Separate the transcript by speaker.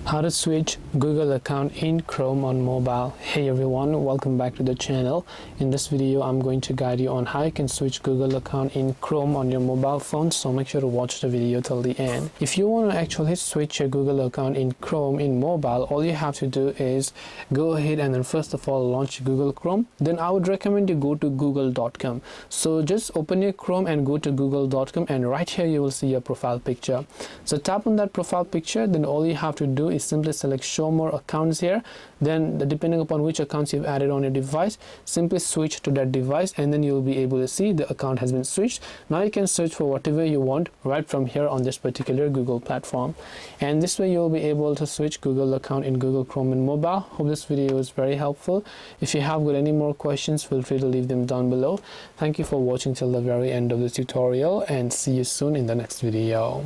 Speaker 1: How to switch Google account in Chrome on mobile. Hey everyone, welcome back to the channel. In this video I'm going to guide you on how you can switch Google account in Chrome on your mobile phone, so make sure to watch the video till the end. If you want to actually switch your Google account in Chrome in mobile, all you have to do is go ahead and then first of all launch Google Chrome. Then I would recommend you go to google.com. So just open your Chrome and go to google.com, and right here you will see your profile picture. So tap on that profile picture, then all you have to do is simply select show more accounts here. Then depending upon which accounts you've added on your device, simply switch to that device, and then you'll be able to see the account has been switched. Now you can search for whatever you want right from here on this particular Google platform, and this way you'll be able to switch Google account in Google Chrome and mobile. Hope this video is very helpful. If you have got any more questions, feel free to leave them down below. Thank you for watching till the very end of the tutorial, and see you soon in the next video.